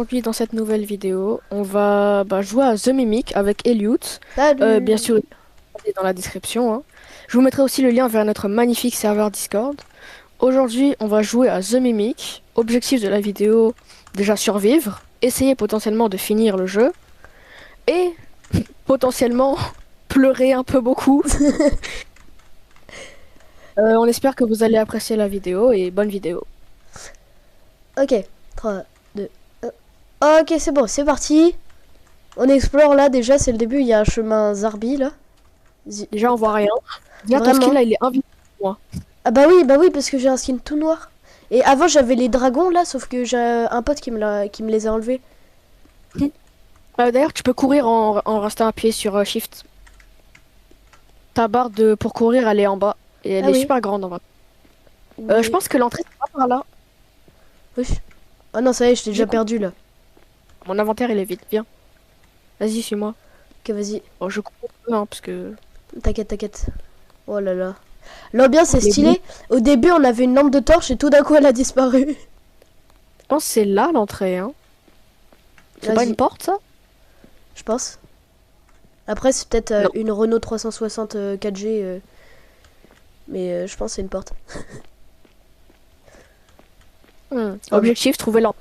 aujourd'hui dans cette nouvelle vidéo, on va jouer à The Mimic avec Elliot. Bien Salut. sûr, il est dans la description, hein. Je vous mettrai aussi le lien vers notre magnifique serveur Discord. Aujourd'hui, on va jouer à The Mimic. Objectif de la vidéo, déjà survivre, essayer potentiellement de finir le jeu et potentiellement pleurer un peu beaucoup. On espère que vous allez apprécier la vidéo et bonne vidéo. Ok, 3, 2, 1. Ok, c'est bon, c'est parti. On explore là, déjà, c'est le début. Il y a un chemin Zarbi là. Déjà, on voit rien. Déjà, ton skin Vraiment. là, il est invisible pour moi. Bah oui, parce que j'ai un skin tout noir. Et avant, j'avais les dragons là, sauf que j'ai un pote qui me les a enlevés. D'ailleurs, tu peux courir en restant appuyé sur Shift. Ta barre pour courir, elle est en bas. Et elle Ah est oui. super grande en vrai. Je Oui. pense que l'entrée, c'est pas par là. Oui. Oh non, ça y est, je t'ai Du déjà coup, perdu là. mon inventaire, il est vide. Viens. Vas-y, suis-moi. Ok, vas-y. Bon, je cours un peu, hein, parce que... T'inquiète, t'inquiète. Oh là là. L'ambiance est Les bruits. stylée. Au début, on avait une lampe de torche et tout d'un coup, elle a disparu. Je pense que c'est là l'entrée, hein. C'est pas une Vas-y, porte, ça? je pense. Après, c'est peut-être Non. une Renault 360 4G. Mais je pense que c'est une porte. Oh, Objectif, trouver l'entrée.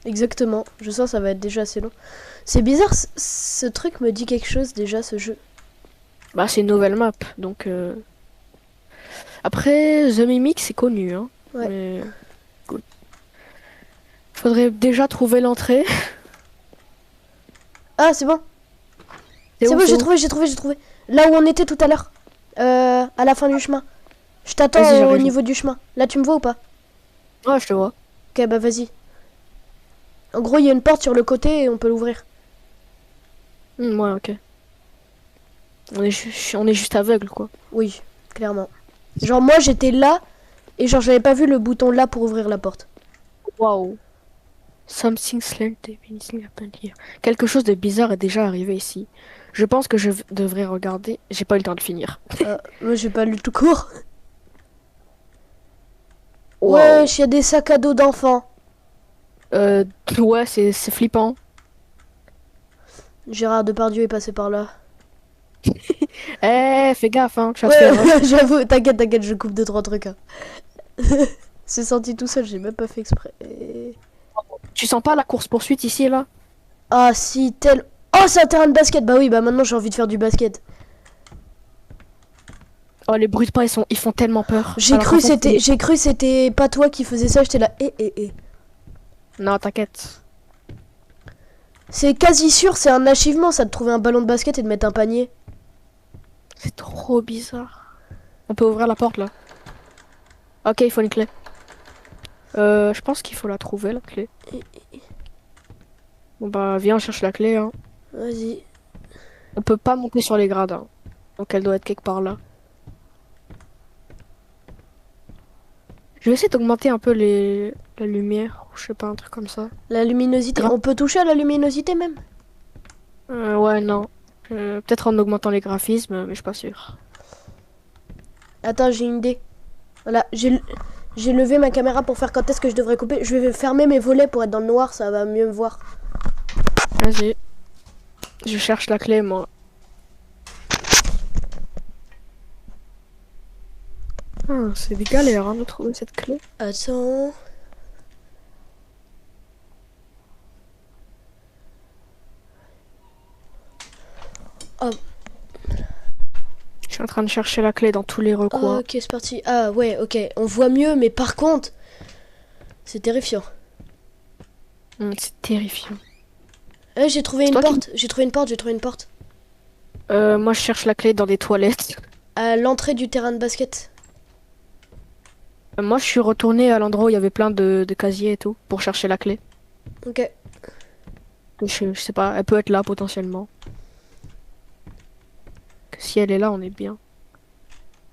exactement. Je sens que ça va être déjà assez long. C'est bizarre, ce truc me dit quelque chose déjà, ce jeu. Bah, c'est une nouvelle map, donc... Après, The Mimic, c'est connu, hein. Ouais. Mais... Good. Faudrait déjà trouver l'entrée. Ah, c'est bon. C'est C'est où, bon, c'est j'ai où? trouvé, j'ai trouvé, j'ai trouvé. Là où on était tout à l'heure. À la fin du chemin. Je Vas-y, t'attends au j'arrive. niveau du chemin. Là, tu me vois ou pas? Ouais, je te vois. Ok, bah vas-y. En gros, il y a une porte sur le côté et on peut l'ouvrir. Ouais, ok. On est juste aveugle, quoi. Oui, clairement. Genre, moi, j'étais là et genre, j'avais pas vu le bouton là pour ouvrir la porte. Waouh. Something slight happened here. Quelque chose de bizarre est déjà arrivé ici. Je pense que devrais regarder. J'ai pas eu le temps de finir. Moi, j'ai pas lu tout court. Waouh. Wesh, il y a des sacs à dos d'enfants. Euh, ouais, c'est flippant. Gérard Depardieu est passé par là. Fais gaffe, hein, tu vas te Ouais, faire. j'avoue, t'inquiète, t'inquiète, je coupe deux trois trucs. Hein. C'est sorti tout seul, j'ai même pas fait exprès. Tu sens pas la course-poursuite ici, là? Ah si, tel... Oh, c'est un terrain de basket. Bah oui, bah maintenant j'ai envie de faire du basket. Oh, les bruits de pas, ils font tellement peur. J'ai Alors qu'en cru fait, c'était j'ai cru c'était pas toi qui faisais ça, j'étais là. Non, t'inquiète. C'est quasi sûr, c'est un achievement ça de trouver un ballon de basket et de mettre un panier. C'est trop bizarre. On peut ouvrir la porte, là. Ok, il faut une clé. Je pense qu'il faut la trouver, la clé. Bon, bah, viens, on cherche la clé, hein. Vas-y. On peut pas monter sur les gradins. Donc elle doit être quelque part là. Je vais essayer d'augmenter un peu la lumière. Ou je sais pas, un truc comme ça. La luminosité, Gra- on peut toucher à la luminosité même. Ouais, non. Peut-être en augmentant les graphismes, mais je suis pas sûr. Attends, j'ai une idée. Voilà, j'ai levé ma caméra pour faire quand est-ce que je devrais couper. Je vais fermer mes volets pour être dans le noir, ça va mieux me voir. Vas-y. Je cherche la clé, moi. Ah, c'est des galères, hein, de trouver cette clé. Attends. Oh, Je suis en train de chercher la clé dans tous les recoins. ok, c'est parti. Ah ouais, ok, on voit mieux, mais par contre, c'est terrifiant. C'est terrifiant. J'ai trouvé C'est une toi qui... porte, j'ai trouvé une porte, j'ai trouvé une porte. Moi, je cherche la clé dans des toilettes. À l'entrée du terrain de basket. Moi, je suis retourné à l'endroit où il y avait plein de casiers et tout, pour chercher la clé. Ok. Je sais pas, elle peut être là, potentiellement. Que si elle est là, on est bien.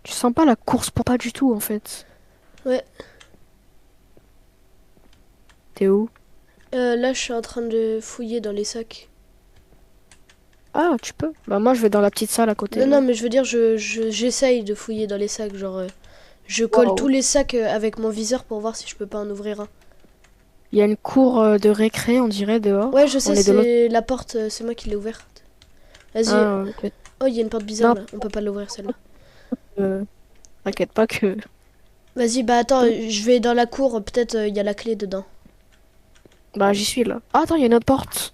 Tu sens pas la course pour pas du tout en fait. Ouais. T'es où? Là, je suis en train de fouiller dans les sacs. Ah, tu peux. Bah moi je vais dans la petite salle à côté Non, là. non, mais je veux dire, j'essaye de fouiller dans les sacs. Genre, je colle tous Waouh. les sacs avec mon viseur pour voir si je peux pas en ouvrir un. Il y a une cour de récré, on dirait, Ouais, je dehors. sais, On est de l'autre. c'est la porte, c'est moi qui l'ai ouverte. Vas-y. Ok. Oh, il y a une porte bizarre Non, là. On peut pas l'ouvrir celle-là. euh, t'inquiète pas que. Vas-y, bah attends, je vais dans la cour. Peut-être il y a la clé dedans. Bah, j'y suis là. Ah, attends, il y a une autre porte.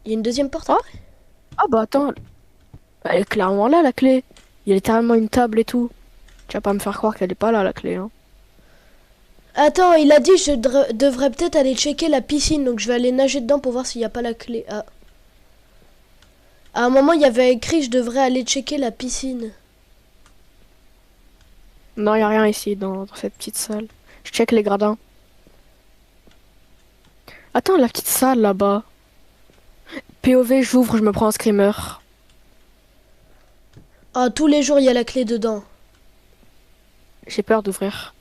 Il y a une deuxième porte Ah, après? ah bah attends, elle est clairement là, la clé. Il y a littéralement une table et tout. Tu vas pas me faire croire qu'elle est pas là, la clé, hein. Attends, il a dit je devrais peut-être aller checker la piscine. Donc je vais aller nager dedans pour voir s'il n'y a pas la clé. Ah. À un moment, il y avait écrit je devrais aller checker la piscine. Non, il y a rien ici, dans cette petite salle. Je check les gradins. Attends, la petite salle là-bas. POV, j'ouvre, je me prends un screamer. Ah, tous les jours, il y a la clé dedans. J'ai peur d'ouvrir.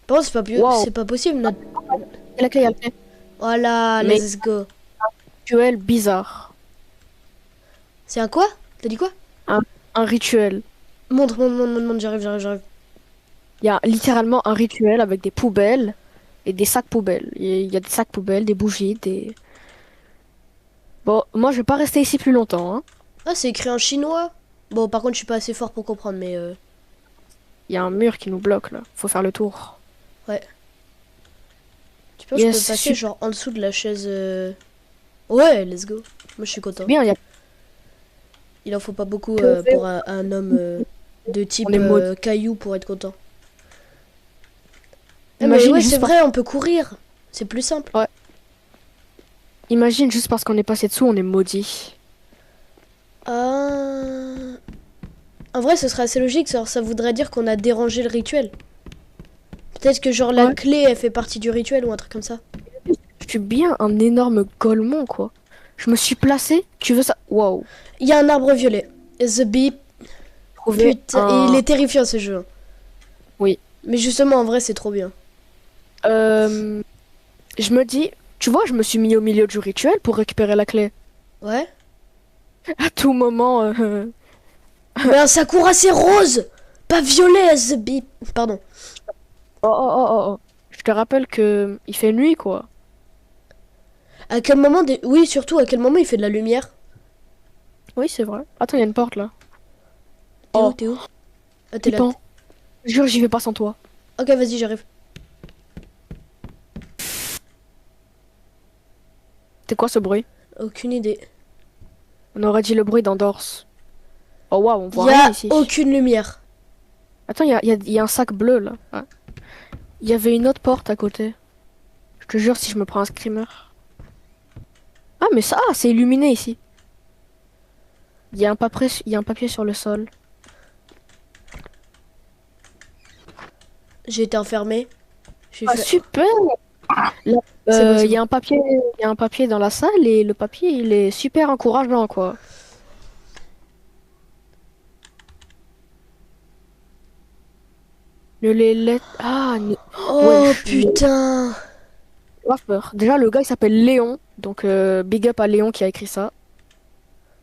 Bon, Waouh, c'est pas possible. il y a la clé, il y a la clé. Voilà, Mais let's go. rituel bizarre. C'est un quoi? T'as dit quoi? Un, un rituel. Montre, j'arrive. Il y a littéralement un rituel avec des poubelles et des sacs poubelles. Il y a des sacs poubelles, des bougies, des... Bon, moi je vais pas rester ici plus longtemps, hein. Ah, c'est écrit en chinois. Bon, par contre, je suis pas assez fort pour comprendre, mais Il y a un mur qui nous bloque là. Faut faire le tour. ouais. Tu penses que je peux Yes, passer super genre en dessous de la chaise Ouais, let's go. Moi, je suis content. bien. Il en faut pas beaucoup POV, pour un homme de on type est maudit. caillou pour être content. Ah, mais Imagine ouais, juste c'est par... vrai, on peut courir. C'est plus simple. Ouais. Imagine juste parce qu'on est passé dessous, on est maudit. Ah... En vrai, ce serait assez logique. Ça voudrait dire qu'on a dérangé le rituel. Peut-être que genre la Ouais. clé, elle fait partie du rituel ou un truc comme ça. Je suis bien un énorme golemon quoi. Je me suis placé. Tu veux ça? Waouh. Il y a un arbre violet. The Beep. Trouver Putain, et il un. est terrifiant ce jeu, hein. Oui. Mais justement, en vrai, c'est trop bien. Euh, Je me dis, tu vois, je me suis mis au milieu du rituel pour récupérer la clé. Ouais. À tout moment. Mais un Sakura, c'est rose, pas violet, The Beep. Pardon. Oh, oh, oh, oh, oh. Je te rappelle que il fait nuit, quoi. À quel moment Oui, surtout, à quel moment il fait de la lumière? Oui, c'est vrai. Attends, il y a une porte là. T'es où? Oh, T'es où? Ah, t'es là. flippant. Jure, j'y vais pas sans toi. Ok, vas-y, j'arrive. C'est quoi ce bruit? Aucune idée. On aurait dit le bruit d'Andors. Oh waouh, on Il voit y rien a ici. aucune lumière. Attends, il y a un sac bleu là. Ah. Il y avait une autre porte à côté. Je te jure, si je me prends un screamer. Ah, mais ça, ah, c'est illuminé ici. Il y a un papier sur le sol. J'ai été enfermée. J'ai Ah, fait... super! Là, C'est bon, c'est il y a bon. un papier, il y a un papier dans la salle et le papier, il est super encourageant, quoi. Ne les let... Ah, Oh, wesh, putain. grave peur. Déjà, le gars, il s'appelle Léon. Donc, big up à Léon qui a écrit ça.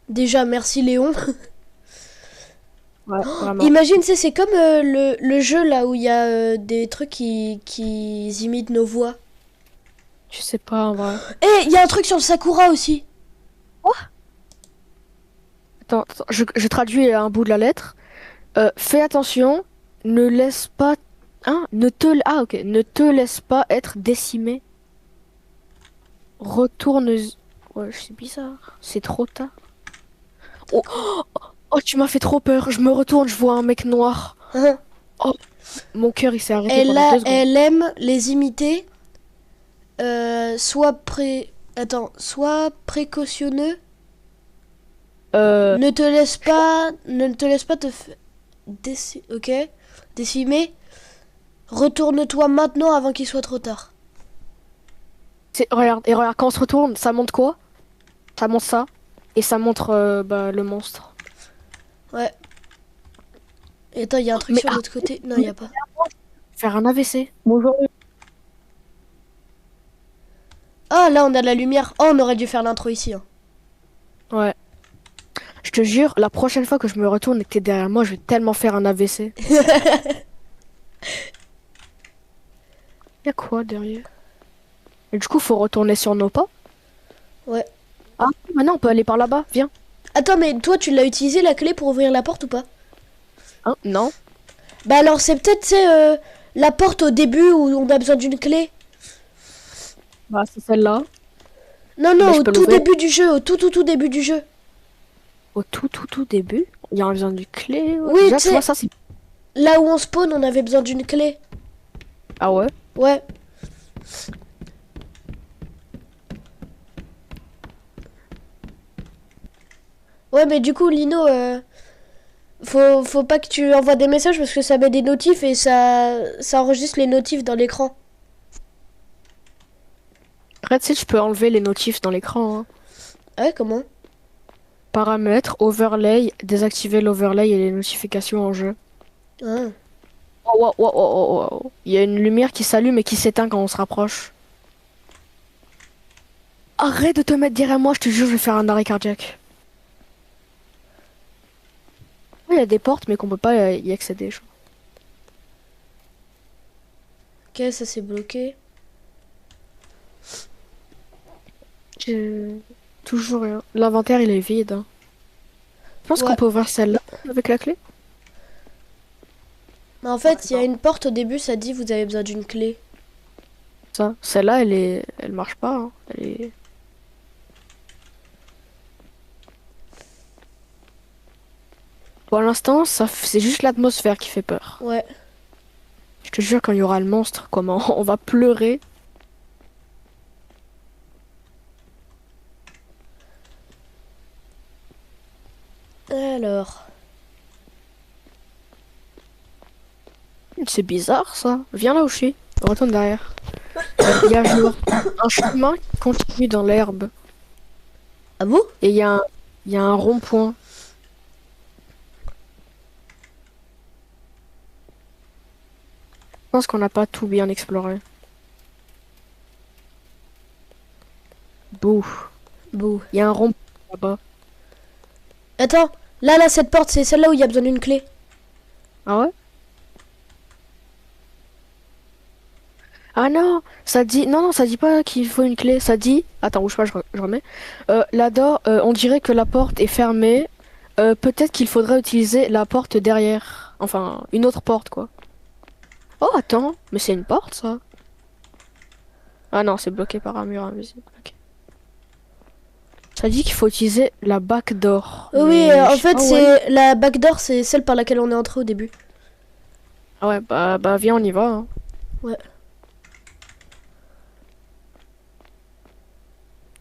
Déjà, merci Léon. Ouais, vraiment. Imagine, c'est comme le jeu là où il y a des trucs qui imitent nos voix. Je sais pas, en vrai. Eh, il y a un truc sur le Sakura aussi. Attends, je traduis un bout de la lettre. Fais attention, ne laisse pas... Hein? Ah, ok. Ne te laisse pas être décimé. Retourne... Ouais, c'est bizarre. C'est trop tard. Oh, oh, tu m'as fait trop peur. Je me retourne, je vois un mec noir. Hein. Oh, mon cœur, il s'est arrêté pendant 2 secondes. Elle aime les imiter. Sois précautionneux. Euh, Ne te laisse pas ok, décimer. Retourne-toi maintenant avant qu'il soit trop tard. regarde, et regarde, quand on se retourne, ça montre quoi? Ça montre ça. Et ça montre bah, le monstre. Ouais. Et attends, il y a un truc Mais sur l'autre côté. Non, il y a pas. faire un AVC. Bonjour. Ah, là, on a de la lumière. Oh, on aurait dû faire l'intro ici, hein. Ouais. Je te jure, la prochaine fois que je me retourne et que t'es derrière moi, je vais tellement faire un AVC. Y'a quoi derrière? Et du coup, faut retourner sur nos pas. Ouais. Ah, maintenant on peut aller par là-bas, viens. Attends, mais toi, tu l'as utilisé la clé pour ouvrir la porte ou pas? Hein, non. Bah alors, c'est peut-être, c'est la porte au début où on a besoin d'une clé. Bah, c'est celle-là. Non, Bah, non, je au peux tout l'ouvrir. début du jeu, au tout début du jeu. Au tout début. Il y a besoin du clé. Ouais. Oui, Déjà, tu tu vois, sais, ça, c'est. là où on spawn, on avait besoin d'une clé. Ah ouais? Ouais. Ouais, mais du coup, Lino, faut pas que tu envoies des messages parce que ça met des notifs et ça enregistre les notifs dans l'écran. Après, tu sais, tu peux enlever les notifs dans l'écran. Hein. Ah ouais, comment? Paramètres, overlay, désactiver l'overlay et les notifications en jeu. Ah. Oh, wow, wow, wow, wow, wow. Il y a une lumière qui s'allume et qui s'éteint quand on se rapproche. Arrête de te mettre derrière moi, je te jure, je vais faire un arrêt cardiaque. Il y a des portes, mais qu'on peut pas y accéder. Je crois. Ok, ça c'est bloqué. J'ai toujours rien. L'inventaire, il est vide. Hein. Je pense qu'on Ouais. peut ouvrir celle-là avec la clé. Mais en fait, il y a une porte au début, ça dit vous avez besoin d'une clé. Ça, celle-là, elle marche pas. Hein. Elle est... Pour l'instant, c'est juste l'atmosphère qui fait peur. Ouais. Je te jure, quand il y aura le monstre, comment on va pleurer. Alors. C'est bizarre, ça. Viens là où je suis. Retourne derrière. Il y a genre un chemin qui continue dans l'herbe. Ah bon? Et il y a un rond-point. Je pense qu'on n'a pas tout bien exploré. Bouh. Bouh. Il y a un rond-point là-bas. Attends, là, cette porte, c'est celle-là où il y a besoin d'une clé. Ah ouais? Ah non, ça dit... Non, non, ça dit pas qu'il faut une clé. Ça dit... Attends, bouge pas, je remets. Là-dedans, on dirait que la porte est fermée. Peut-être qu'il faudrait utiliser la porte derrière. Enfin, une autre porte, quoi. Oh, attends. Mais c'est une porte, ça? Ah non, c'est bloqué par un mur invisible. Ok. Ça dit qu'il faut utiliser la backdoor. Oui, Mais en je sais fait, pas où elle est. c'est la backdoor, c'est celle par laquelle on est entré au début. Ah ouais, bah viens, on y va. Hein. Ouais.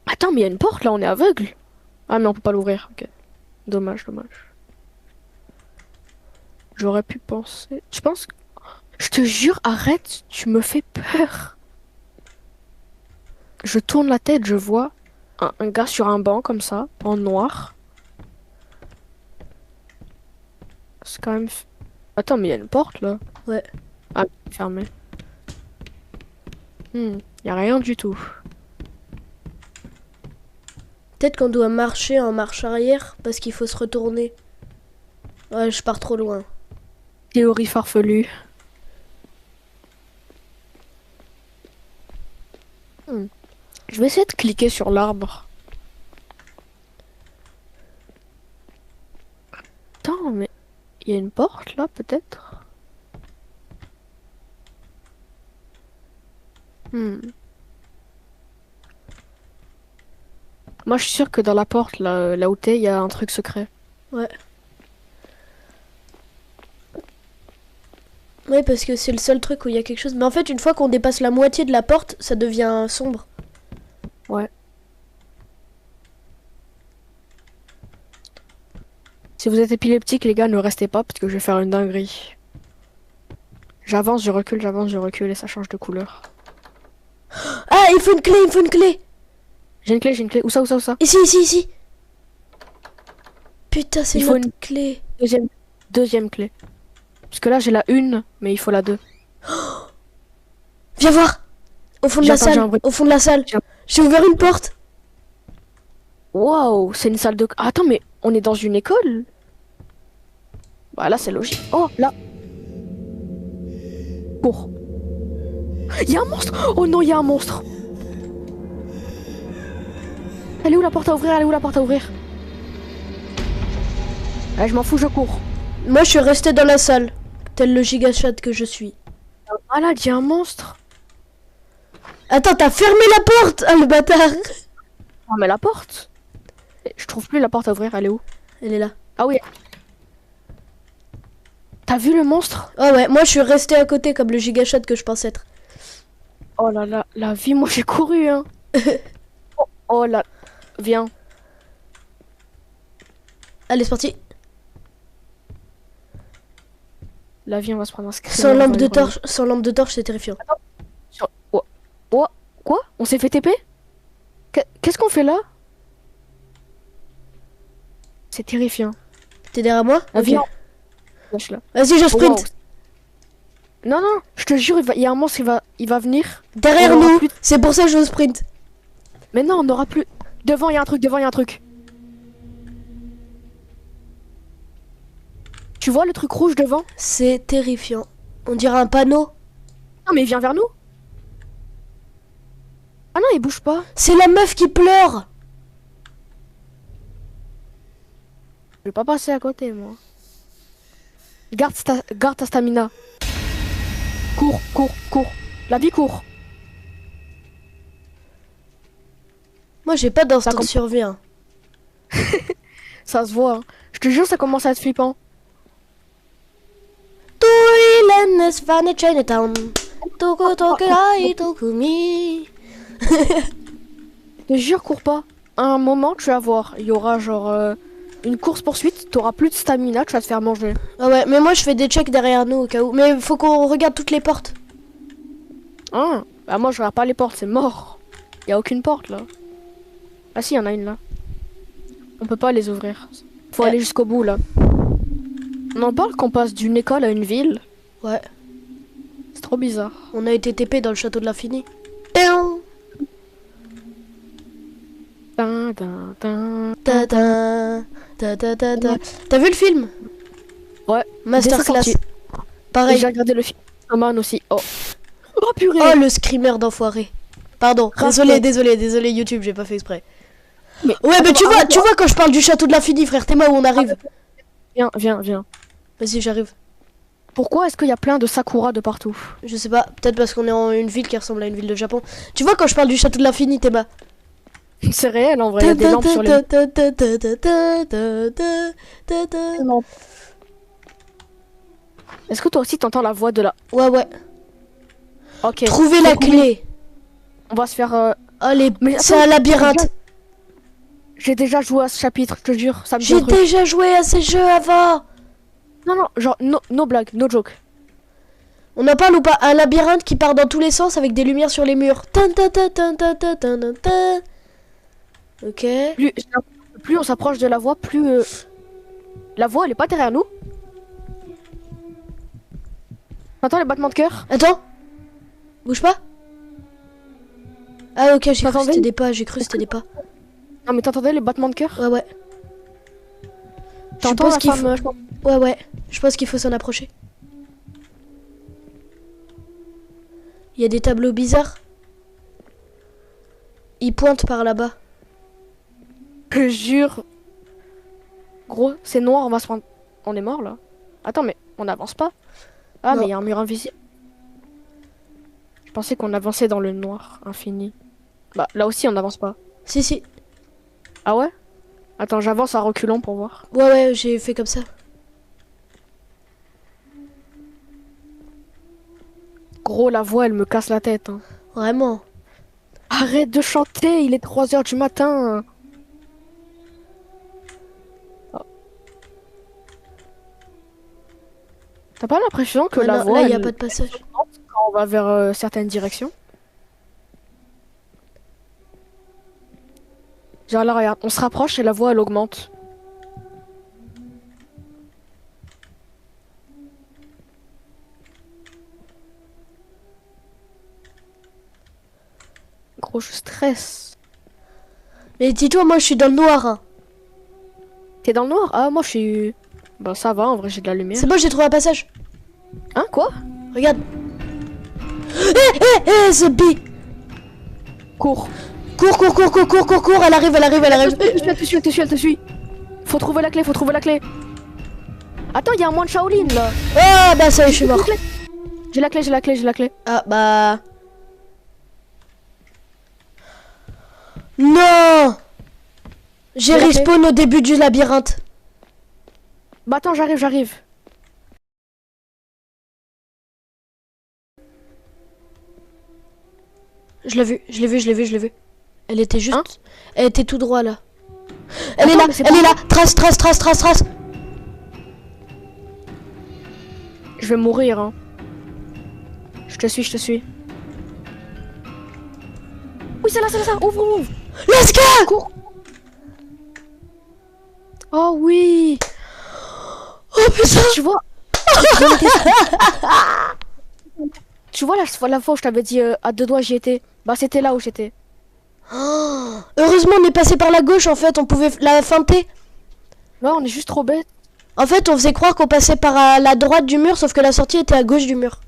Attends, mais il y a une porte, là, on est aveugle. Ah, mais on peut pas l'ouvrir. Ok. Dommage, dommage. J'aurais pu penser... Tu penses... Je te jure, arrête, tu me fais peur. Je tourne la tête, je vois un gars sur un banc comme ça, en noir. C'est quand même... Attends, mais il y a une porte là. Ouais. Ah, fermée. Y a rien du tout. Peut-être qu'on doit marcher en marche arrière parce qu'il faut se retourner. Ouais, je pars trop loin. Théorie farfelue. Hmm. Je vais essayer de cliquer sur l'arbre. Attends, mais il y a une porte là, peut-être? Hmm. Moi, je suis sûre que dans la porte, là où t'es, il y a un truc secret. Ouais. Ouais, parce que c'est le seul truc où il y a quelque chose. Mais en fait, une fois qu'on dépasse la moitié de la porte, ça devient sombre. Ouais. Si vous êtes épileptique, les gars, ne restez pas parce que je vais faire une dinguerie. J'avance, je recule et ça change de couleur. Ah, il faut une clé, il faut une clé. J'ai une clé, j'ai une clé. Où ça, où ça, où ça? Ici, ici, ici. Putain, c'est Il faut notre une clé. deuxième clé. Parce que là, j'ai la une, mais il faut la deux. Viens voir. Au fond de la J'entends, j'ai salle. un bruit. Au fond de la salle. J'ai un- J'ai ouvert une porte. Waouh, c'est une salle de... Attends, mais on est dans une école? Bah là, c'est logique. Oh, là. Cours. Il y a un monstre! Oh non, il y a un monstre! Elle est où la porte à ouvrir? Elle est où la porte à ouvrir? Ah, je m'en fous, je cours. Moi, je suis resté dans la salle, tel le gigachat que je suis. Ah là, il y a un monstre. Attends, t'as fermé la porte, ah le bâtard. Ah, mais la porte. Je trouve plus la porte à ouvrir, elle est où? Elle est là. Ah oui. T'as vu le monstre? Oh ouais, moi je suis resté à côté comme le gigachat que je pense être. Oh là là, la vie, moi j'ai couru, hein. Oh, oh là, viens. Allez, c'est parti. La vie, on va se prendre un screen. Sans lampe de torche, c'est terrifiant. Oh, oh, quoi? On s'est fait TP? Qu'est-ce qu'on fait là? C'est terrifiant. T'es derrière moi? Ah, Ok. viens. Lâche-la. Vas-y, je sprint. Wow. Non, non, je te jure, il y a un monstre, il va venir. Derrière On aura nous. plus C'est pour ça que je sprint. Mais non, on n'aura plus. Devant, il y a un truc, devant, il y a un truc. Tu vois le truc rouge devant? C'est terrifiant. On dirait un panneau. Non, mais il vient vers nous. Ah non, il bouge pas. C'est la meuf qui pleure. Je vais pas passer à côté, moi. Garde ta stamina. Cours, cours, cours. La vie court. Moi, j'ai pas d'instinct Ça de survie. Hein. Ça se voit. Hein. Je te jure, ça commence à être flippant. Je te jure, cours pas. À un moment, tu vas voir. Il y aura genre une course-poursuite. T'auras plus de stamina, tu vas te faire manger. Ah ouais, mais moi, je fais des checks derrière nous au cas où. Mais faut qu'on regarde toutes les portes. Hein? Bah, moi, je regarde pas les portes, c'est mort. Y a aucune porte là. Ah si, y en a une là. On peut pas les ouvrir. Faut aller jusqu'au bout là. On en parle qu'on passe d'une école à une ville. Ouais. C'est trop bizarre. On a été TP dans le château de l'infini. Tin, Tin, tin, tin. ta, ta, ta, ta, ta, ta. T'as vu le film? Ouais. Masterclass. Dès sa sortie. Et Pareil. j'ai regardé le film Oman aussi. Oh. Oh purée. Oh, le screamer d'enfoiré. Pardon. Rappel. Désolé YouTube, j'ai pas fait exprès. Mais Ouais, mais tu attends, vois quand je parle du château de l'infini, frère, t'es moi où on arrive. viens. Vas-y, j'arrive. Pourquoi est-ce qu'il y a plein de sakura de partout? Je sais pas, peut-être parce qu'on est en une ville qui ressemble à une ville de Japon. Tu vois quand je parle du château de l'infini, Théma? C'est réel en vrai, il y a des lampes sur les... Est-ce que toi aussi t'entends la voix de la... Ouais. Ok. Trouver la Donc, clé. on va se faire... Allez, Mais c'est attends, un labyrinthe. J'ai déjà joué à ce chapitre, je te jure, ça me dit J'ai un truc. déjà joué à ces jeux avant. Non, genre, no blague, no joke. On en parle ou pas? Un labyrinthe qui part dans tous les sens avec des lumières sur les murs. Ok. Plus on s'approche de la voix, plus... La voix, elle est pas derrière nous. T'entends les battements de cœur? Attends. Bouge pas. Ah ok, j'ai cru que T'entendais c'était des pas, j'ai cru que c'était des pas. Non mais t'entendais les battements de cœur? Ouais. Je T'entends pense la qu'il femme... faut... Ouais. Je pense qu'il faut s'en approcher. Il y a des tableaux bizarres. Ils pointent par là-bas. Je jure. Gros, c'est noir, on va se prendre... On est mort là. Attends, mais on n'avance pas. Ah, Non. mais il y a un mur invisible. Je pensais qu'on avançait dans le noir infini. Bah, là aussi, on n'avance pas. Si. Ah ouais? Attends, j'avance à reculons pour voir. Ouais, j'ai fait comme ça. Gros, la voix, elle me casse la tête. Hein. Vraiment. Arrête de chanter, il est 3h du matin. Oh. T'as pas l'impression que Ah la non, voix, là, il n'y a elle- pas de passage. quand on va vers certaines directions? Genre là, regarde, on se rapproche et la voix, elle augmente. Gros, je stresse. Mais dis-toi, moi, je suis dans le noir. Hein. T'es dans le noir? Ah, moi, je suis... Bah, ça va, en vrai, j'ai de la lumière. C'est bon, j'ai trouvé un passage. Hein, quoi? Regarde. The bee. Cours. Cours, cours, cours, cours, cours, cours, cours. Elle arrive, elle arrive, elle arrive. Elle te suit, elle te suit, elle te suit. Faut trouver la clé, faut trouver la clé. Attends, il y a un moine Shaolin là. Ah bah ça y est, je suis mort. J'ai la clé, j'ai la clé, j'ai la clé. Ah bah... Non. J'ai la respawn au début du labyrinthe. Bah attends, j'arrive, j'arrive. Je l'ai vu, je l'ai vu, je l'ai vu, je l'ai vu. Elle était juste... Hein Elle était tout droit là. Elle Attends, est là, mais c'est elle pas- est là. Trace, trace, trace, trace, trace. Je vais mourir, hein. Je te suis, je te suis. Oui, c'est là, ouvre, ouvre. Let's go. Cours. Oh oui. Oh putain. Tu vois. Tu vois la fois où je t'avais dit à deux doigts j'y étais. Bah c'était là où j'étais. Oh, heureusement on est passé par la gauche en fait, on pouvait la feinter. Là on est juste trop bête. En fait on faisait croire qu'on passait par la droite du mur sauf que la sortie était à gauche du mur.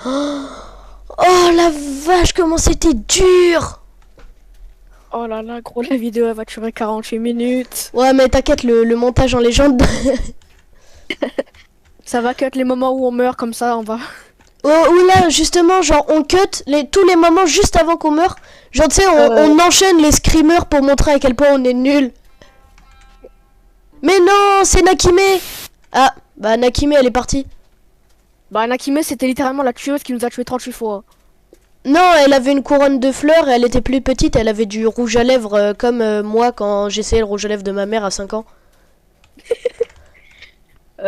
Oh la vache comment c'était dur. Oh là là gros la vidéo elle va durer 48 minutes. Ouais mais t'inquiète le montage en légende. Ça va cut les moments où on meurt comme ça on va. Ou là justement genre on cut tous les moments juste avant qu'on meurt. Genre tu sais on enchaîne les screamers pour montrer à quel point on est nul. Mais non c'est Nakime. Ah bah Nakime elle est partie. Bah Nakime c'était littéralement la tueuse qui nous a tué 38 fois. Non elle avait une couronne de fleurs et elle était plus petite. Elle avait du rouge à lèvres comme moi quand j'essayais le rouge à lèvres de ma mère à 5 ans.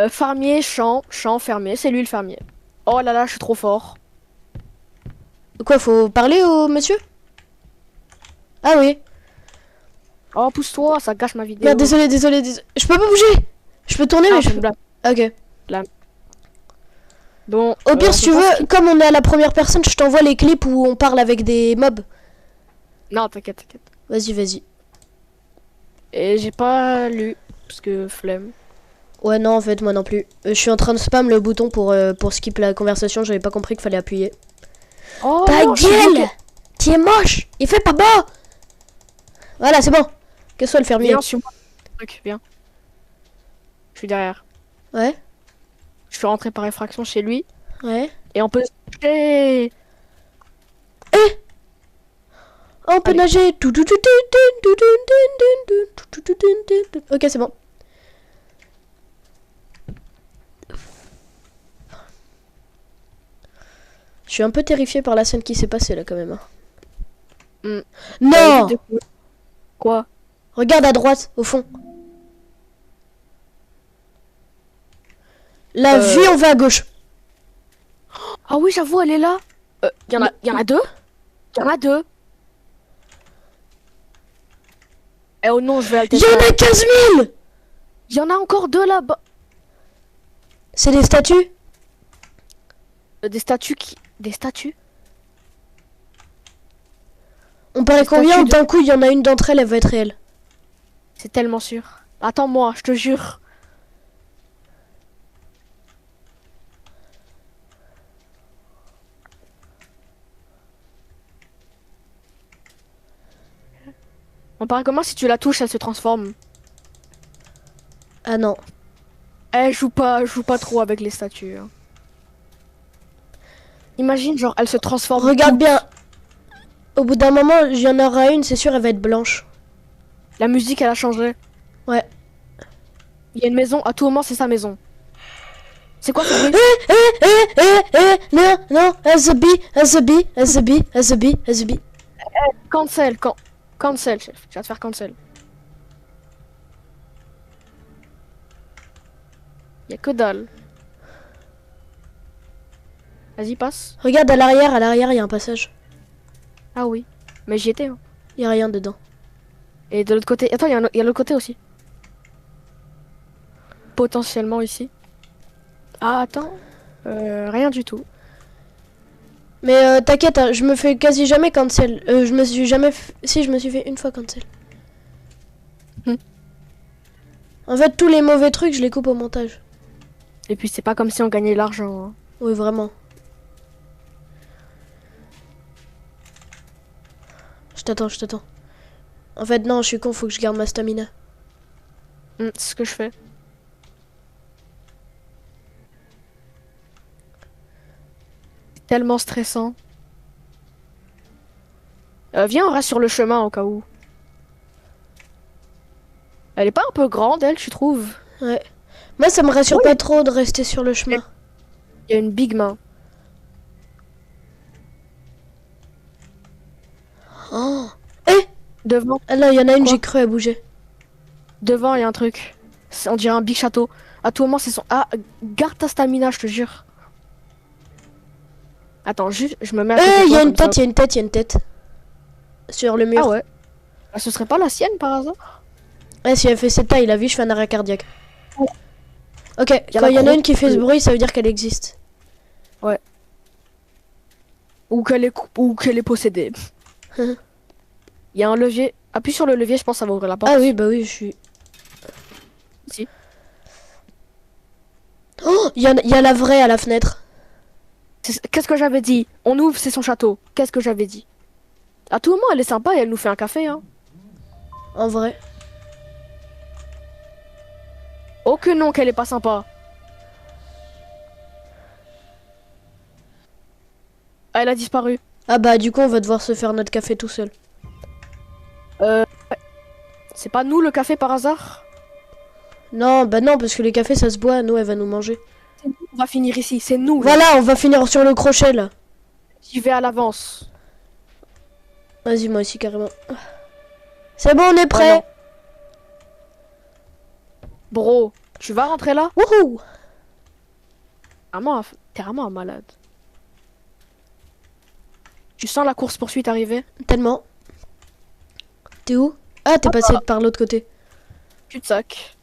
Fermier, champ, fermier, c'est lui le fermier. Oh là là je suis trop fort. Quoi faut parler au monsieur? Ah oui. Oh pousse-toi ça gâche ma vidéo. Merde désolé. Je peux pas bouger. Je peux tourner Ah, mais je c'est peux... une blague. Ok. Bon, Au pire, si tu on peut pas veux, comme on est à la première personne, je t'envoie les clips où on parle avec des mobs. Non, t'inquiète, t'inquiète. Vas-y, vas-y. Et j'ai pas lu, parce que flemme. Ouais, non, en fait, moi non plus. Je suis en train de spam le bouton pour skip la conversation, j'avais pas compris qu'il fallait appuyer. Oh Ta non, je suis gueule! bloqué. Tu es moche! Il fait pas beau! Voilà, c'est bon. Que soit le fermier. Viens sur moi. Truc, viens. Je suis derrière. Ouais, Je suis rentré par effraction chez lui. ouais. Et on peut... Hey On peut Allez. nager. Ok, c'est bon. Je suis un peu terrifié par la scène qui s'est passée là quand même. Hmm. Non! Quoi? Regarde à droite, au fond. La vue, on va à gauche. Ah oui, j'avoue, elle est là. Y en a deux? Y en a deux. Eh oh non, je vais Il y en a 15 000! Y en a encore deux là-bas. C'est des statues? Des statues qui... Des statues? On parlait Des combien? statues de- D'un coup, il y en a une d'entre elles, elle va être réelle. C'est tellement sûr. Attends-moi, je te jure. On paraît comment si tu la touches, elle se transforme. Ah non. Eh, joue pas trop avec les statues. Hein. Imagine, genre, elle se transforme. Regarde bien. Au bout d'un moment, il y en aura une, c'est sûr, elle va être blanche. La musique, elle a changé. Ouais. Il y a une maison, à tout moment, c'est sa maison. C'est quoi ce bruit? Non, non, SB, SB, SB, SB, SB. Cancel, cancel, chef. Je vais te faire cancel. Y a que dalle. Vas-y, passe. Regarde à l'arrière, il y a un passage. Ah oui. Mais j'y étais. Hein. Il y a rien dedans. Et de l'autre côté. Attends, il y a l'autre côté aussi. Potentiellement ici. Ah, attends. Rien du tout. Mais t'inquiète, hein, je me fais quasi jamais cancel. Je me suis jamais... Si, je me suis fait une fois cancel. Hmm. En fait, tous les mauvais trucs, je les coupe au montage. Et puis, c'est pas comme si on gagnait de l'argent. Hein. Oui, vraiment. Je t'attends, je t'attends. En fait, non, je suis con, faut que je garde ma stamina. C'est ce que je fais. C'est tellement stressant. Viens, on reste sur le chemin au cas où. Elle est pas un peu grande, elle, tu trouves? Ouais. Moi, ça me rassure Oui. pas trop de rester sur le chemin. Il y a une big main. Oh. Eh, Devant, ah là, il y en a une, Quoi j'ai cru à bouger. devant, il y a un truc. On dirait un big château. À tout moment, c'est son... Ah, garde ta stamina, je te jure. Attends, juste, je me mets à côté Eh, de il y toi, a une comme ça. tête, il y a une tête, il y a une tête. Sur le mur. Ah ouais. Ah, ce serait pas la sienne, par hasard? Ouais, si elle fait cette taille, la vie, je fais un arrêt cardiaque. Ouais. Ok, Y a quand la il y en a grosse une qui fait ce queue. bruit, ça veut dire qu'elle existe. Ou qu'elle est possédée. Il y a un levier. Appuie sur le levier, je pense que ça va ouvrir la porte. Ah oui, bah oui, je suis... Si. Oh, il y a la vraie à la fenêtre. Qu'est-ce que j'avais dit? On ouvre, c'est son château. Qu'est-ce que j'avais dit? À tout moment, elle est sympa et elle nous fait un café, hein. En vrai. Oh que non, qu'elle est pas sympa. Ah, elle a disparu. Ah bah du coup, on va devoir se faire notre café tout seul. C'est pas nous le café par hasard? Non, bah non, parce que les cafés, ça se boit. Nous, elle va nous manger. C'est nous, on va finir ici, c'est nous. Voilà, on va finir sur le crochet, là. J'y vais à l'avance. Vas-y, moi aussi, carrément. C'est bon, on est Ouais, prêt. non. Bro, tu vas rentrer là? Wouhou. T'es vraiment un malade. Tu sens la course-poursuite arriver? Tellement. T'es où? Ah, t'es passé par l'autre côté. Cul-de-sac.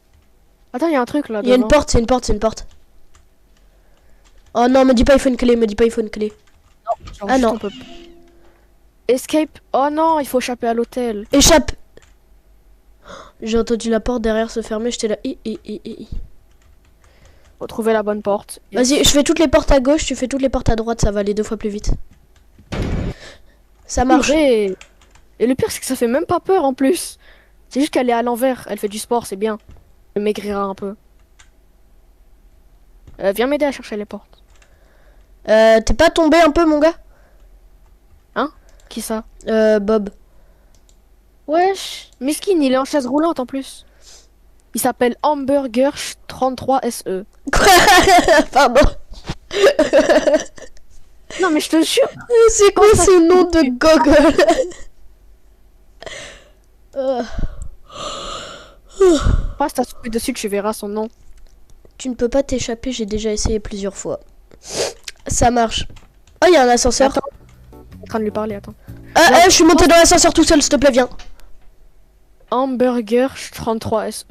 Attends, il y a un truc là Il y a une devant. porte, c'est une porte, c'est une porte. Oh non, me dis pas il faut une clé, me dis pas il faut une clé. Genre, Ah juste, non. on peut- Escape. Oh non, il faut échapper à l'hôtel. Échappe. J'ai entendu la porte derrière se fermer, j'étais là. Faut trouver la bonne porte. Vas-y, je fais toutes les portes à gauche, tu fais toutes les portes à droite, ça va aller 2 fois plus vite. Ça marche. Purée. Et le pire, c'est que ça fait même pas peur en plus. C'est juste qu'elle est à l'envers. Elle fait du sport, c'est bien. Elle maigrira un peu. Viens m'aider à chercher les portes. T'es pas tombé un peu, mon gars? Qui ça? Bob. Wesh. Miskin, il est en chaise roulante en plus. Il s'appelle Hamburger 33 SE. Quoi? Pardon. Non, mais je te jure. C'est quoi ça ce nom de gogol? Passe ta soupe dessus, tu verras son nom. Tu ne peux pas t'échapper, j'ai déjà essayé plusieurs fois. Ça marche. Oh, il y a un ascenseur. Attends. Je suis en train de lui parler, attends. Ah, je suis monté dans l'ascenseur tout seul, s'il te plaît, viens. Hamburger 33 SE.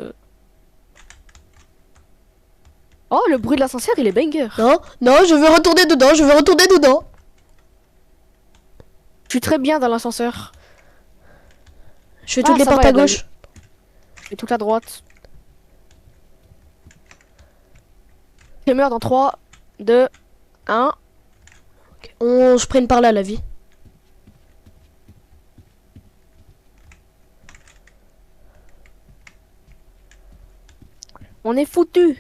Oh, le bruit de l'ascenseur, il est banger. Non, non, je veux retourner dedans, je veux retourner dedans. Je suis très bien dans l'ascenseur. Je fais toutes les ça portes va, à il y a gauche. Et toute à droite. Je meurs dans 3, 2, 1. On se prenne par là, la vie. On est foutu.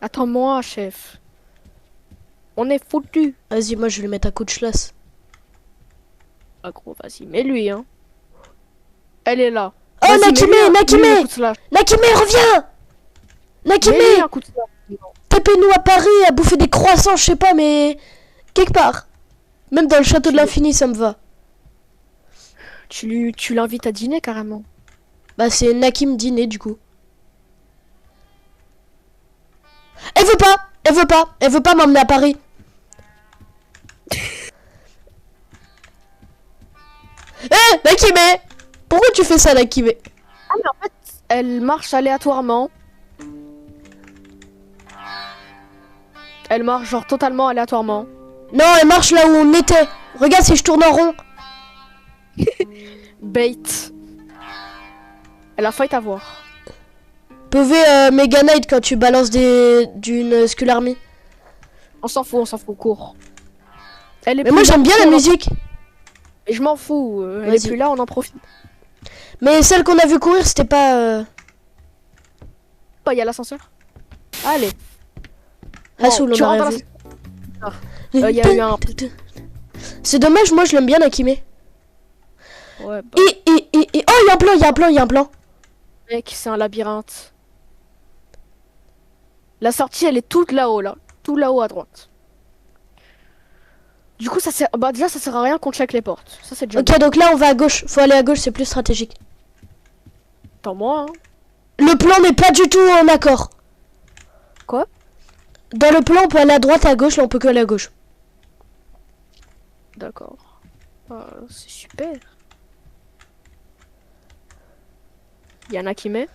Attends-moi, chef. On est foutu. Vas-y, moi je vais le mettre à coup de chlasse. Ah gros, vas-y, mets lui, hein. Elle est là. Oh, Vas-y, Nakime, mets-lui un Nakime, coup de slash. Nakime, reviens. Mets-lui Nakime, un coup de slash. tapez-nous à Paris à bouffer des croissants, je sais pas, mais quelque part. Même dans le château de l'infini, ça me va. Tu l'invites à dîner carrément. Bah, c'est Nakim dîner, du coup. Elle veut pas m'emmener à Paris. Eh, Nakime, pourquoi tu fais ça, Nakime? Ah mais en fait, elle marche aléatoirement. Elle marche genre totalement aléatoirement. Non, elle marche là où on était. Regarde si je tourne en rond. Bait. Elle a failli t'avoir. PV Mega Knight quand tu balances d'une Skull Army. On s'en fout, cours. Elle est Mais moi plus j'aime bien la cours, musique. Et je m'en fous, elle est Vas-y. plus là, on en profite. Mais celle qu'on a vu courir, c'était pas... Oh, il y a l'ascenseur. Allez. Ah, Bon, Soul, tu on a rentres rien dans vu. l'ascenseur. Il y a eu un... C'est dommage, moi je l'aime bien Akime. Ouais, bah, Oh, il y a un plan, il y a un plan, il y a un plan. mec, c'est un labyrinthe. La sortie, elle est toute là-haut, là. Tout là-haut à droite. Du coup, ça sert... Bah déjà, ça sert à rien qu'on check les portes. Ça, c'est déjà Ok, donc là on va à gauche. Faut aller à gauche, c'est plus stratégique. Attends, moi, hein. Le plan n'est pas du tout en accord. Quoi? Dans le plan, on peut aller à droite et à gauche, là on peut que aller à gauche. D'accord. C'est super. Il y en a qui met.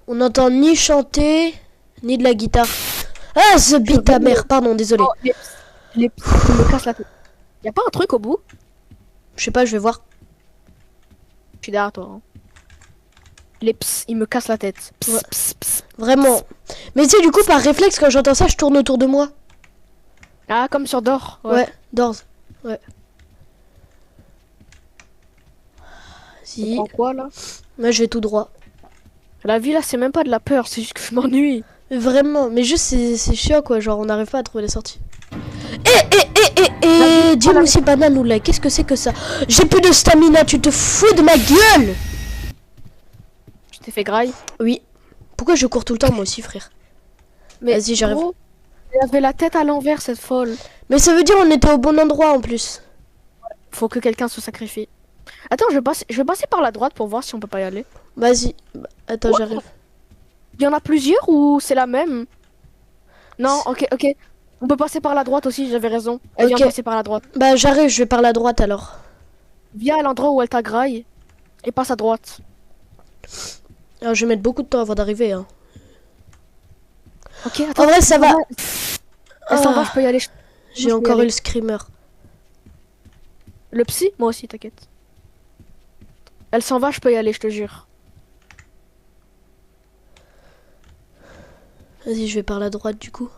On n'entend ni chanter, ni de la guitare. Ah, ce beat ta mère, pardon, désolé. Oh, ils me cassent la tête. Y a pas un truc au bout? Je sais pas, je vais voir. Je suis derrière toi. Hein. Les ps, ils me cassent la tête. Ps, Ouais. ps, ps. Vraiment. Mais tu sais, du coup, par réflexe, quand j'entends ça, je tourne autour de moi. Ah, comme sur Dor. Ouais, Doors. Ouais. Si. On prend quoi là? Moi, je vais tout droit. La vie là, c'est même pas de la peur, c'est juste que je m'ennuie. Vraiment, mais juste c'est chiant quoi, genre on n'arrive pas à trouver les sorties. Dis aussi banane ou là, qu'est-ce que c'est que ça? J'ai plus de stamina, tu te fous de ma gueule? Je t'ai fait graille. Oui. Pourquoi je cours tout le temps moi aussi frère? Mais Vas-y, j'arrive. gros, elle avait la tête à l'envers, cette folle. Mais ça veut dire on était au bon endroit en plus. Faut que quelqu'un se sacrifie. Attends, je vais passer par la droite pour voir si on peut pas y aller. Vas-y. Attends, Ouais. j'arrive. Il y en a plusieurs ou c'est la même? Non, ok. On peut passer par la droite aussi, j'avais raison. Elle vient Ok. de passer par la droite. Bah j'arrive, je vais par la droite alors. Viens à l'endroit où elle t'a graille et passe à droite. Alors je vais mettre beaucoup de temps avant d'arriver hein. Ok, attends. En vrai ça va. Elle s'en va, Ah, je peux y aller. j'ai je peux y encore eu aller. le screamer. Le psy? Moi aussi, t'inquiète. Elle s'en va, je peux y aller, je te jure. Vas-y, je vais par la droite du coup.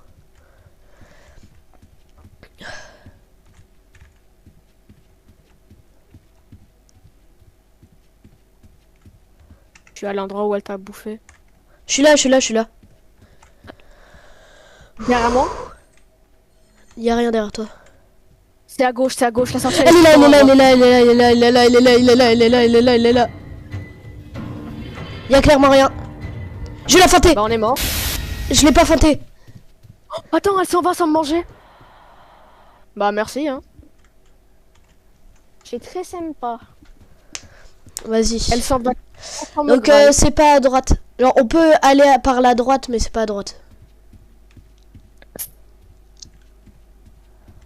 Je suis à l'endroit où elle t'a bouffé. Je suis là, je suis là, je suis là. Derrière moi? Y a rien derrière toi. C'est à gauche, la sortie. Elle est là, elle est là, elle est là, elle est là, elle est là, elle est là, elle est là, elle est là, elle est là, elle est là, elle est là. Y a clairement rien. Je l'ai feinté. Bah on est mort. Je l'ai pas feinté. Attends, elle s'en va sans me manger. Bah merci hein. C'est très sympa. Vas-y. Elle s'en va. sans me Donc graille. c'est pas à droite. Alors on peut aller par la droite, mais c'est pas à droite.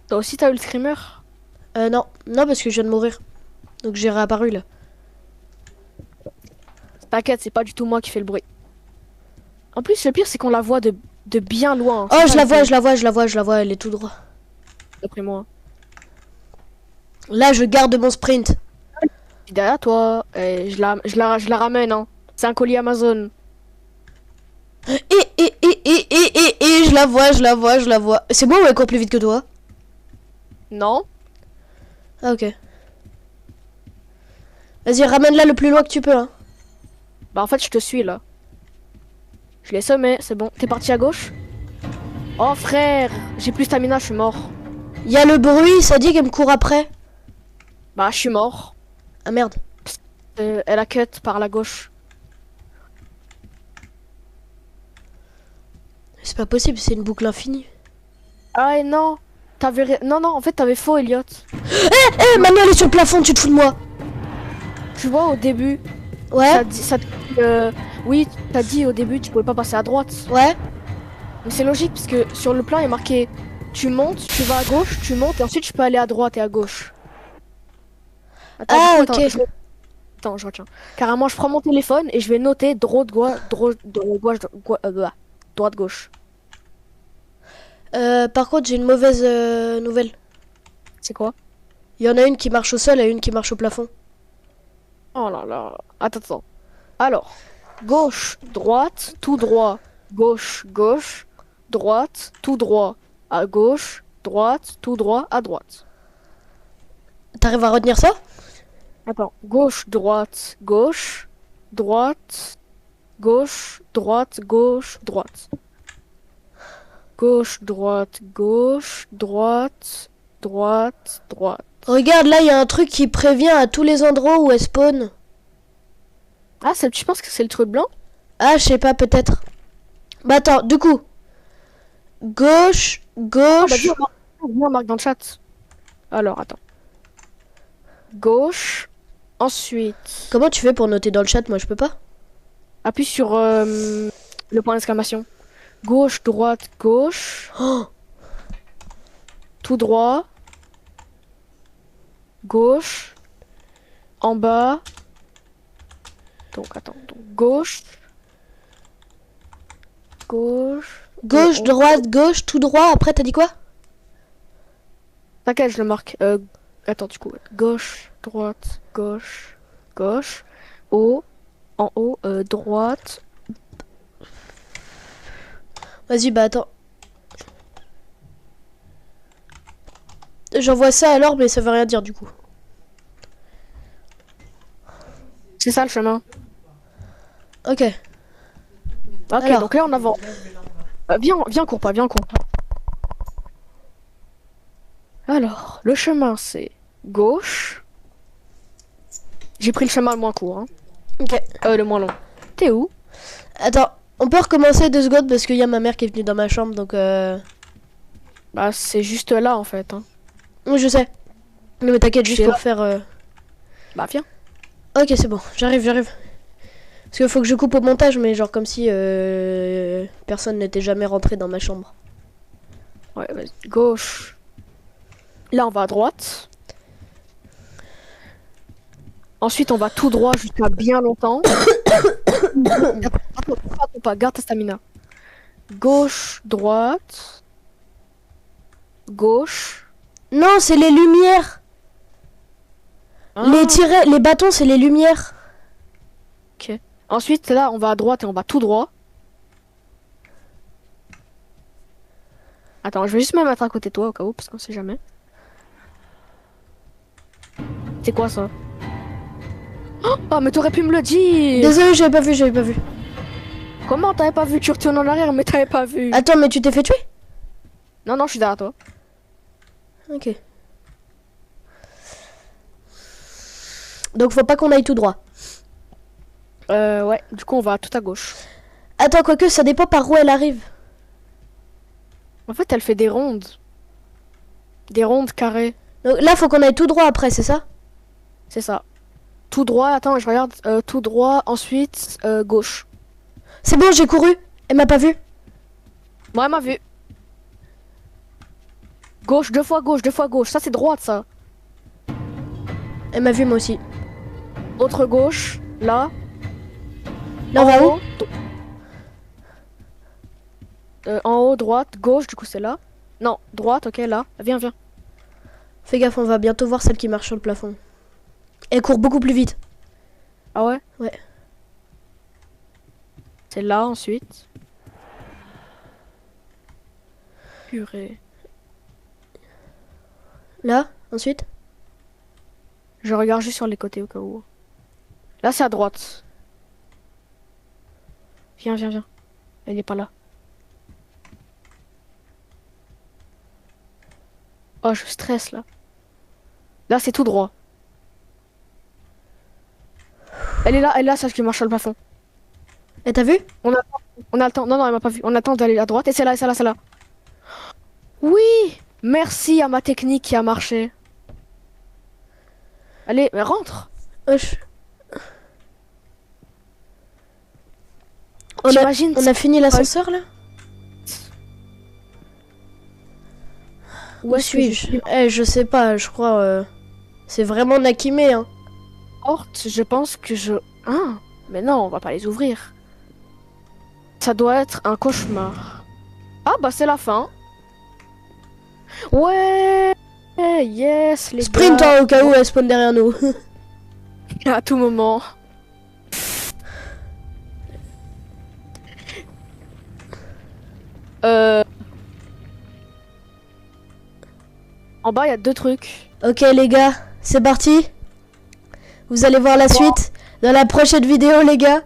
Toi aussi t'as eu le screamer? Non, non parce que je viens de mourir. Donc j'ai réapparu là. T'inquiète, c'est pas du tout moi qui fais le bruit. En plus, le pire c'est qu'on la voit de bien loin. Oh, je la vois, je la vois, je la vois, je la vois. Elle est tout droit. D'après moi. Là, je garde mon sprint. Je suis derrière toi. Et je la ramène hein. C'est un colis Amazon. Et je la vois, je la vois, je la vois. C'est moi ou elle court plus vite que toi? Non? Ah ok. Vas-y, ramène-la le plus loin que tu peux. Hein. Bah en fait je te suis là. Je l'ai sommé, c'est bon. T'es parti à gauche? Oh frère, j'ai plus stamina, je suis mort. Il y a le bruit, ça dit qu'elle me court après. Bah je suis mort. Ah merde. Elle a cut par la gauche. C'est pas possible, c'est une boucle infinie. Ah et non. Non, en fait t'avais faux Elliot. Eh, Manu, elle est sur le plafond, tu te fous de moi. Tu vois au début, Ouais, ça te dit, oui, t'as dit au début tu pouvais pas passer à droite. ouais. Mais c'est logique parce que sur le plan il est marqué tu montes, tu vas à gauche, tu montes et ensuite tu peux aller à droite et à gauche. Attends, Ah, du coup, ok. Attends, je retiens. Carrément, je prends mon téléphone et je vais noter droite, gauche, droite, gauche. Par contre, j'ai une mauvaise nouvelle. C'est quoi? Il y en a une qui marche au sol et une qui marche au plafond. Oh là là. Attends. Alors, gauche, droite, tout droit, gauche, gauche, droite, tout droit, à gauche, droite, tout droit, à droite. T'arrives à retenir ça? Attends, gauche, droite, gauche, droite, gauche, droite, gauche, droite. Gauche, droite, gauche, droite, droite, droite. Regarde, là, il y a un truc qui prévient à tous les endroits où elle spawn. Ah, tu penses que c'est le truc blanc? Ah, je sais pas, peut-être. Bah attends, du coup. Gauche, Ah, bah, gauche. viens, on marque dans le chat. Alors, attends. Gauche, ensuite, Comment tu fais pour noter dans le chat? Moi, je peux pas. appuie sur le point d'exclamation. Gauche, droite, gauche, Oh, tout droit, gauche, en bas. Donc, attends. Donc, gauche, gauche. gauche, droite, gauche, tout droit. Après, t'as dit quoi? T'inquiète, je le marque. Attends, du coup, gauche, droite, gauche, gauche, haut, en haut, droite. Vas-y, bah attends. J'envoie ça alors, mais ça veut rien dire du coup. C'est ça le chemin. Ok. Ok, Alors. donc là, on avance. Viens, cours pas, viens, cours pas. Alors, le chemin, c'est gauche. J'ai pris le chemin le moins court, hein. Ok. Le moins long. T'es où? Attends, on peut recommencer 2 secondes parce qu'il y a ma mère qui est venue dans ma chambre, donc Bah, c'est juste là, en fait, hein. Oui, je sais. Non, mais t'inquiète, juste C'est pour là. faire... Bah, viens. Ok, c'est bon, j'arrive. Parce qu'il faut que je coupe au montage, mais genre comme si personne n'était jamais rentré dans ma chambre. Ouais, vas-y. Gauche. Là, on va à droite. Ensuite, on va tout droit jusqu'à bien longtemps. Attends, pas, garde ta stamina. Gauche, droite. Gauche. Non, c'est les lumières. Ah, Les bâtons, c'est les lumières. ok. Ensuite, là, on va à droite et on va tout droit. Attends, je vais juste me mettre à côté de toi au cas où, parce qu'on sait jamais. C'est quoi ça? Oh, mais t'aurais pu me le dire! Désolé, j'avais pas vu. Comment t'avais pas vu? Tu retournes en arrière, mais t'avais pas vu. Attends, mais tu t'es fait tuer? Non, non, je suis derrière toi. Ok. Donc faut pas qu'on aille tout droit. Ouais, du coup, on va tout à gauche. Attends, quoique, ça dépend par où elle arrive. En fait, elle fait des rondes. Des rondes carrées. Donc là, faut qu'on aille tout droit après, c'est ça? C'est ça. Tout droit, attends, je regarde. Tout droit, ensuite, gauche. C'est bon, j'ai couru. Elle m'a pas vu. Moi, elle m'a vu. Gauche, deux fois gauche, deux fois gauche. Ça, c'est droite, ça. Elle m'a vu, moi aussi. Autre gauche, là. Là, on va où? En haut, droite, gauche, du coup, c'est là. Non, droite, ok, là. Viens, viens. Fais gaffe, on va bientôt voir celle qui marche sur le plafond. Elle court beaucoup plus vite. Ah ouais? Ouais. C'est là, ensuite. Purée. Là, ensuite. Je regarde juste sur les côtés au cas où. Là, c'est à droite. Viens, viens, viens. Elle n'est pas là. Oh, je stresse là. Là, c'est tout droit. Elle est là, celle qui marche sur le plafond. Elle t'a vu? On a, on a le temps. Non, non, elle m'a pas vu. On attend d'aller à droite. Et c'est là, c'est là, c'est là. Oui! Merci à ma technique qui a marché. Allez, mais rentre! Wesh. T'imagines? On a fini l'ascenseur là? Où suis-je? Eh, je sais pas, je crois. C'est vraiment Nakime, hein. Porte, je pense que je. Ah! Mais non, on va pas les ouvrir. Ça doit être un cauchemar. Ah, bah, c'est la fin. Ouais! Yes, les Sprint gars. hein, au cas où elle spawn derrière nous. À tout moment. Euh... En bas, il y a 2 trucs. Ok les gars, c'est parti. Vous allez voir la suite dans la prochaine vidéo les gars.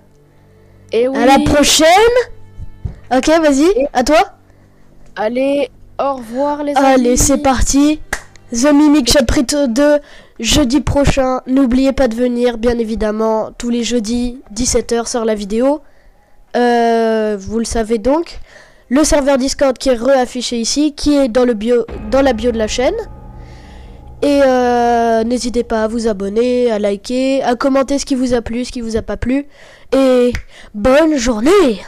Et oui. À la prochaine. Ok, vas-y, à toi. Allez, au revoir les amis. Allez, c'est parti. The Mimic chapitre 2, jeudi prochain. N'oubliez pas de venir, bien évidemment. Tous les jeudis, 17h sort la vidéo. Vous le savez donc. Le serveur Discord qui est réaffiché ici, qui est dans la bio de la chaîne. Et n'hésitez pas à vous abonner, à liker, à commenter ce qui vous a plu, ce qui vous a pas plu. Et bonne journée!